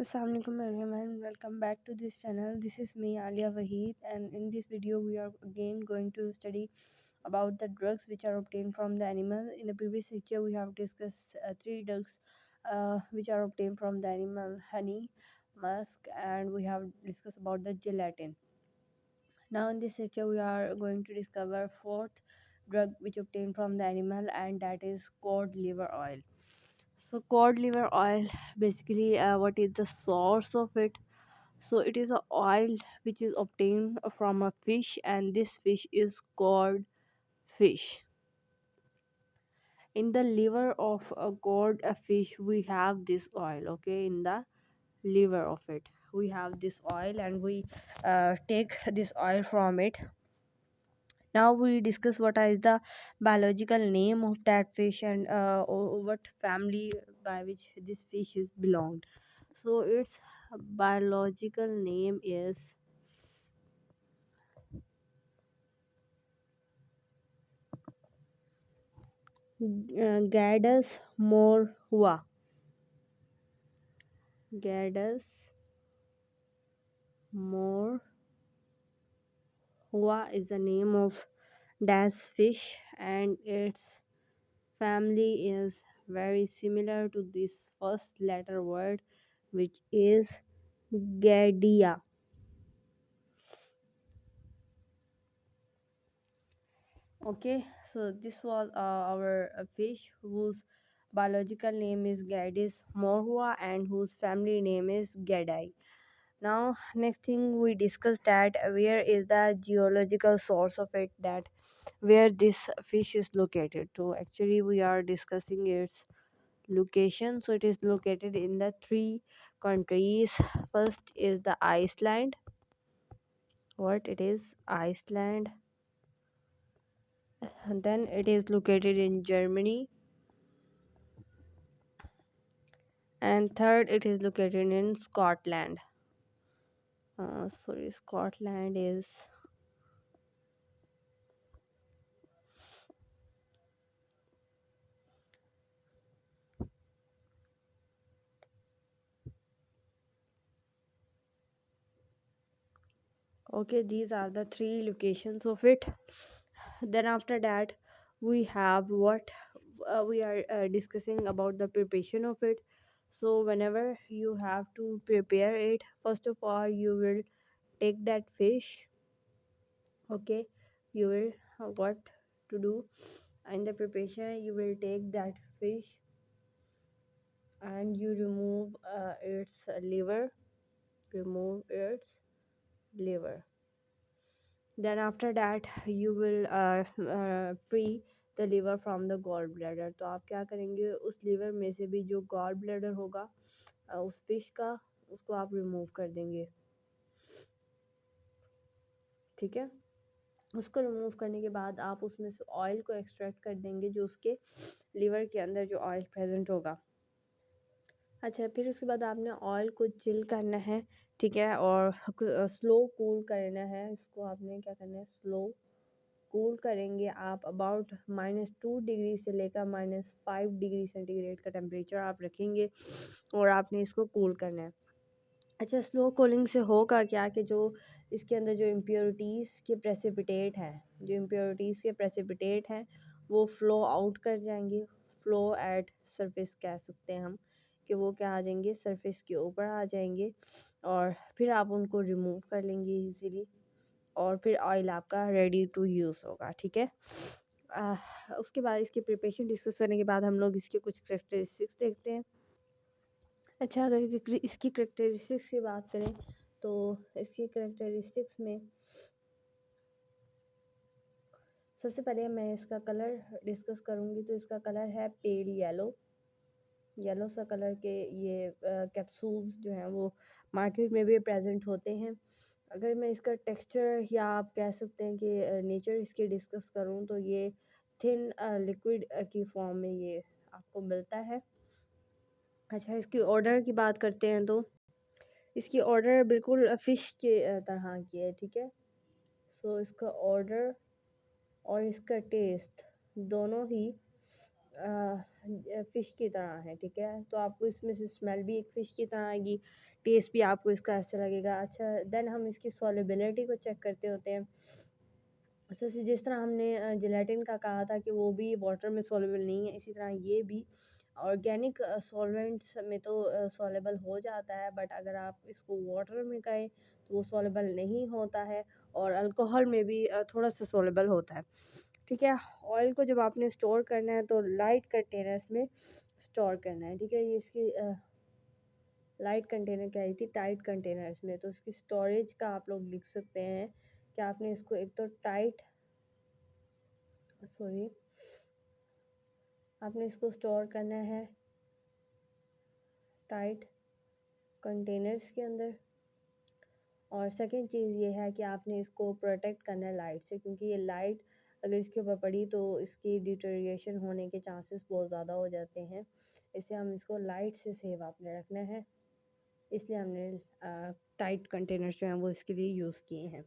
Assalamualaikum everyone, welcome back to this channel. This is me Alia Waheed, and in this video we are again going to study about the drugs which are obtained from the animal. In the previous lecture we have discussed three drugs which are obtained from the animal: honey, musk, and we have discussed about the gelatin. Now in this lecture we are going to discover fourth drug which obtained from the animal, and that is cod liver oil. So cod liver oil, basically what is the source of it? So it is a oil which is obtained from a fish, and this fish is cod fish. In the liver of a cod a fish we have this oil. Okay, in the liver of it we have this oil, and we take this oil from it. Now we discuss what is the biological name of that fish, and what family by which this fish is belonged. So its biological name is Gadus morhua. Gadus morhua is the name of das fish, and its family is very similar to this first letter word, which is Gadia. Okay, so this was our fish whose biological name is Gadis morhua and whose family name is Gadai. Now next thing we discussed that where is the geological source of it, that where this fish is located. So actually we are discussing its location. So it is located in the three countries. First is the Iceland. What it is? Iceland. And then it is located in Germany, and third it is located in Scotland. Sorry, Scotland is okay. These are the three locations of it. Then after that we have what we are discussing about the preparation of it. So whenever you have to prepare it, first of all you will take that fish. Okay, you will what to do in the preparation. You will take that fish and you remove its liver. Remove its liver. Then after that you will free the liver from the gall bladder. तो आप क्या करेंगे, उस liver में से भी जो gall bladder होगा उस fish का, उसको आप remove कर देंगे. ठीक है, उसको रिमूव करने के बाद आप उसमें से ऑयल को एक्सट्रैक्ट कर देंगे, जो उसके लिवर के अंदर जो ऑयल प्रेजेंट होगा. अच्छा, फिर उसके बाद आपने ऑयल को चिल करना है. ठीक है, और स्लो कूल करना है. इसको आपने क्या करना है, स्लो कूल करेंगे आप. अबाउट -2 डिग्री से लेकर -5 डिग्री सेंटीग्रेड का टेम्परेचर आप रखेंगे और आपने इसको कूल करना है. अच्छा, स्लो कूलिंग से होगा क्या कि जो इसके अंदर जो इम्प्योरिटीज़ के प्रेसिपिटेट हैं, वो फ़्लो आउट कर जाएंगे. फ़्लो एट सरफेस कह सकते हैं हम, कि वो क्या आ जाएंगे, सरफेस के ऊपर आ जाएंगे, और फिर आप उनको रिमूव कर लेंगे इजीली, और फिर ऑयल आपका रेडी टू यूज़ होगा. ठीक है, उसके बाद इसकी प्रिपरेशन डिस्कस करने के बाद हम लोग इसके कुछ करेक्टरिस्टिक्स देखते हैं. अच्छा, अगर इसकी करेक्टरिस्टिक्स की बात करें तो इसकी करेक्टरिस्टिक्स में सबसे पहले मैं इसका कलर डिस्कस करूँगी. तो इसका कलर है पेल येलो सा कलर के. ये कैप्सूल्स जो हैं वो मार्केट में भी प्रेजेंट होते हैं. अगर मैं इसका टेक्सचर या आप कह सकते हैं कि नेचर इसकी डिस्कस करूँ तो ये थिन लिक्विड की फॉर्म में ये आपको मिलता है. अच्छा, इसकी ऑर्डर की बात करते हैं तो इसकी ऑर्डर बिल्कुल फ़िश के तरह की है. ठीक है, सो इसका ऑर्डर और इसका टेस्ट दोनों ही फ़िश की तरह है, ठीक है। तो आपको इसमें से स्मेल भी एक फ़िश की तरह आएगी, टेस्ट भी आपको इसका ऐसा लगेगा। अच्छा, देन हम इसकी सॉल्युबिलिटी को चेक करते होते हैं। अच्छा, जिस तरह हमने जेलेटिन का कहा था कि वो भी वाटर में सॉल्युबल नहीं है, इसी तरह ये भी ऑर्गेनिक सॉल्वेंट्स में तो सॉल्युबल हो जाता है, बट अगर आप इसको वाटर में कहें तो वो सॉल्युबल नहीं होता है, और अल्कोहल में भी थोड़ा सा सॉल्युबल होता है, ठीक है। ऑयल को जब आपने स्टोर करना है तो लाइट कंटेनर्स में स्टोर करना है, ठीक है। ये इसकी लाइट कंटेनर कह रही थी, टाइट कंटेनर्स में, तो इसकी स्टोरेज का आप लोग लिख सकते हैं कि आपने इसको एक तो टाइट, सॉरी, आपने इसको स्टोर करना है टाइट कंटेनर्स के अंदर। और सेकंड चीज़ ये है कि आपने इसको प्रोटेक्ट करना है लाइट से, क्योंकि ये लाइट अगर इसके ऊपर पड़ी तो इसकी डिटोरिएशन होने के चांसेस बहुत ज़्यादा हो जाते हैं, इसलिए हम इसको लाइट से सेव आपने रखना है, इसलिए हमने टाइट कंटेनर्स जो हैं वो इसके लिए यूज़ किए हैं।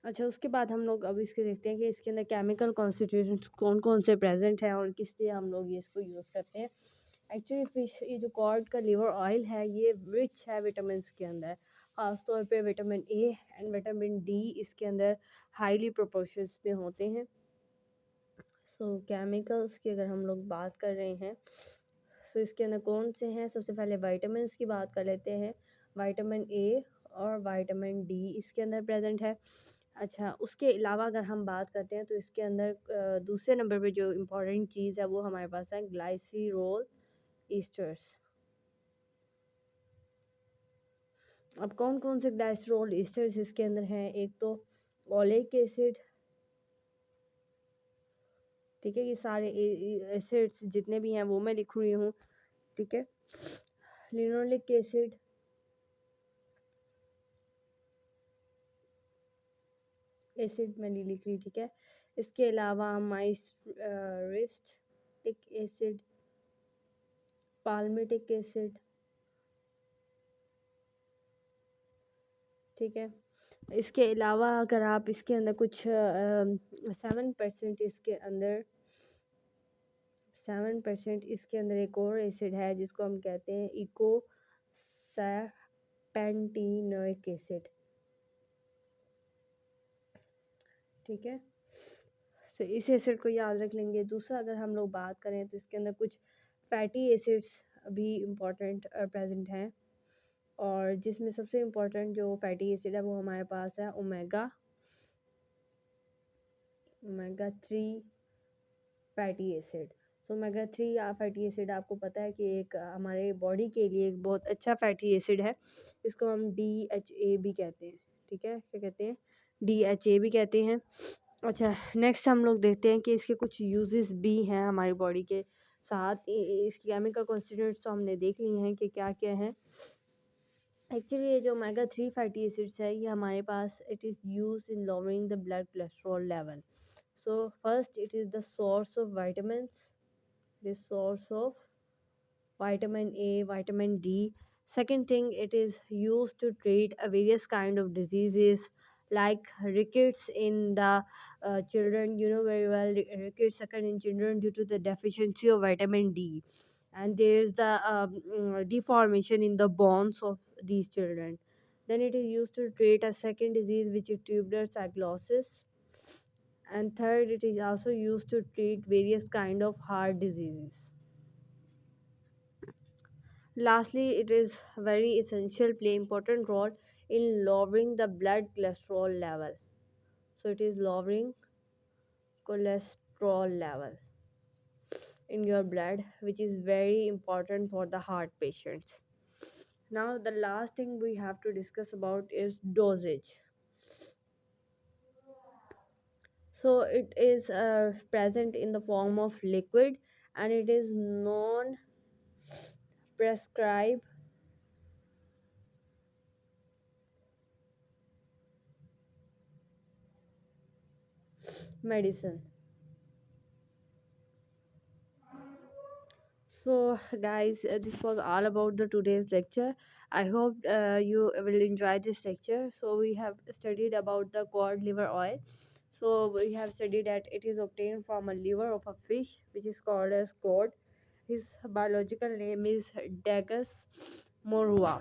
अच्छा, उसके बाद हम लोग अब इसके देखते हैं कि इसके अंदर केमिकल कॉन्स्टिट्यूशंस कौन कौन से प्रेजेंट हैं और किस लिए हम लोग ये इसको यूज़ करते हैं। एक्चुअली फ़िश, ये जो कॉड का लिवर ऑयल है, ये रिच है विटामिन के अंदर, ख़ास तौर पे vitamin A and vitamin D इसके अंदर हाईली प्रोपोर्शंस में होते हैं। सो केमिकल्स की अगर हम लोग बात कर रहे हैं, तो इसके अंदर कौन से हैं, सबसे पहले विटामिन की बात कर लेते हैं। विटामिन ए और विटामिन डी इसके अंदर प्रेजेंट है। अच्छा, उसके अलावा अगर हम बात करते हैं तो इसके अंदर दूसरे नंबर पे जो इम्पोर्टेंट चीज़ है वो हमारे पास है ग्लाइसिरोल ईस्टर्स। अब कौन कौन से ग्लाइसरॉल ईस्टर्स इसके अंदर हैं, एक तो ओलिक एसिड, ठीक है। ये सारे एसिड्स जितने भी हैं वो मैं लिख रही हूँ, ठीक है। लिनोलिक एसिड, एसिड मैं नहीं लिख रही, ठीक है। इसके अलावा माइस्टिक एसिड, पाल्मिटिक एसिड, ठीक है। इसके अलावा अगर आप इसके अंदर कुछ 7% इसके अंदर 7% इसके अंदर एक और एसिड है जिसको हम कहते हैं इको पेंटीनोइक एसिड, ठीक है। तो इस एसिड को याद रख लेंगे। दूसरा अगर हम लोग बात करें तो इसके अंदर कुछ फैटी एसिड्स भी इम्पोर्टेंट प्रेजेंट हैं, और जिसमें सबसे इम्पोर्टेंट जो फैटी एसिड है वो हमारे पास है omega omega 3 fatty acid. So omega 3 या फैटी एसिड आपको पता है कि एक हमारे बॉडी के लिए एक बहुत अच्छा फैटी एसिड है, इसको हम DHA भी कहते हैं, ठीक है। क्या कहते हैं? DHA भी कहते हैं। अच्छा, नेक्स्ट हम लोग देखते हैं कि इसके कुछ यूजेस भी हैं हमारी बॉडी के साथ। इसकी केमिकल कॉन्स्टिट्यूएंट्स तो हमने देख लिए हैं कि क्या क्या हैं। एक्चुअली ये जो ओमेगा 3 फैटी एसिड्स है, ये हमारे पास it is use in lowering the blood cholesterol level. So first it is the source of vitamins, the source of vitamin A, vitamin D. Second thing, it is used to treat various kind of diseases like rickets in the children. You know very well, rickets occur in children due to the deficiency of vitamin D, and there is the deformation in the bones of these children. Then it is used to treat a second disease which is tuberous sclerosis, and third it is also used to treat various kind of heart diseases. Lastly, it is very essential, play important role in lowering the blood cholesterol level. So it is lowering cholesterol level in your blood, which is very important for the heart patients. Now the last thing we have to discuss about is dosage. So it is present in the form of liquid, and it is non prescribed medicine. So guys, this was all about the today's lecture. I hope you will enjoy this lecture. So we have studied about the cod liver oil. So we have studied that it is obtained from a liver of a fish which is called as cod. His biological name is Dagus morua,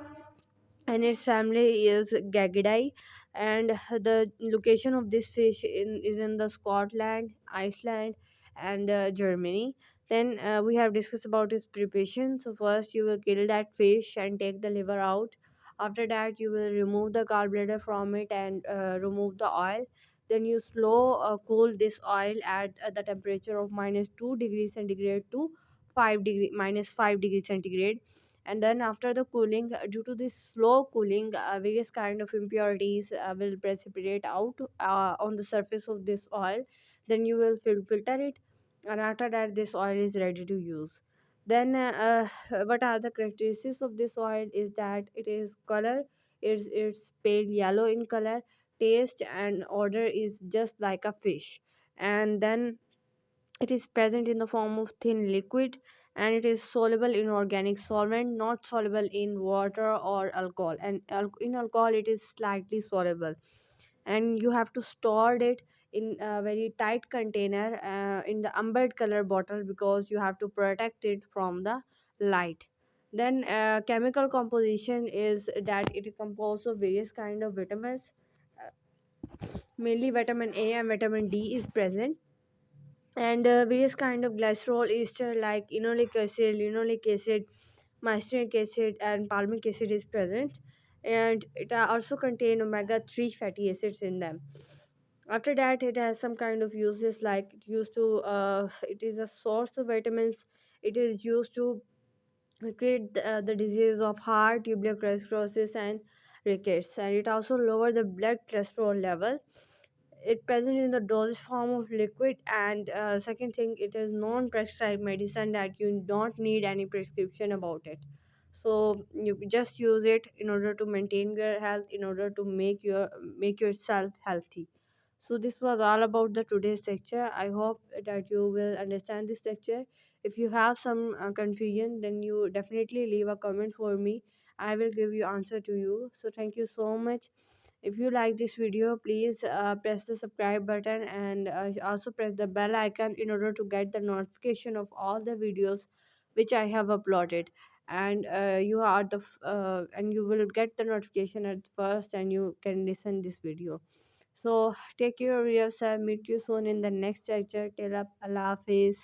and its family is Gagidae. And the location of this fish is in the Scotland, Iceland, and Germany. Then we have discussed about its preparation. So first you will kill that fish and take the liver out. After that you will remove the gallbladder from it and remove the oil. Then you slow cool this oil at the temperature of -2 degrees centigrade to 5 degrees centigrade. And then after the cooling, due to this slow cooling, various kind of impurities will precipitate out on the surface of this oil. Then you will filter it, and after that this oil is ready to use. Then what are the characteristics of this oil is that it is color, it's pale yellow in color, taste and odor is just like a fish. And then it is present in the form of thin liquid, and it is soluble in organic solvent, not soluble in water or alcohol. And in alcohol, it is slightly soluble. And you have to store it in a very tight container in the ambered color bottle, because you have to protect it from the light. Then chemical composition is that it is composed of various kind of vitamins. Mainly vitamin A and vitamin D is present, and various kind of glycerol ester like linoleic acid, mustaric acid, and palmic acid is present. And it also contain omega-3 fatty acids in them. After that, it has some kind of uses, like it is a source of vitamins. It is used to treat the disease of heart, tubercular sclerosis, and rickets. And it also lower the blood cholesterol level. It present in the dosage form of liquid. And second thing, it is non-prescribed medicine, that you don't need any prescription about it. So you just use it in order to maintain your health, in order to make yourself healthy. So this was all about the today's lecture. I hope that you will understand this lecture. If you have some confusion, then you definitely leave a comment for me. I will give you answer to you. So thank you so much. If you like this video, please press the subscribe button, and also press the bell icon in order to get the notification of all the videos which I have uploaded. And and you will get the notification at first, and you can listen this video. So take care of yourself. Meet you soon in the next lecture. Till up, Allah Hafiz.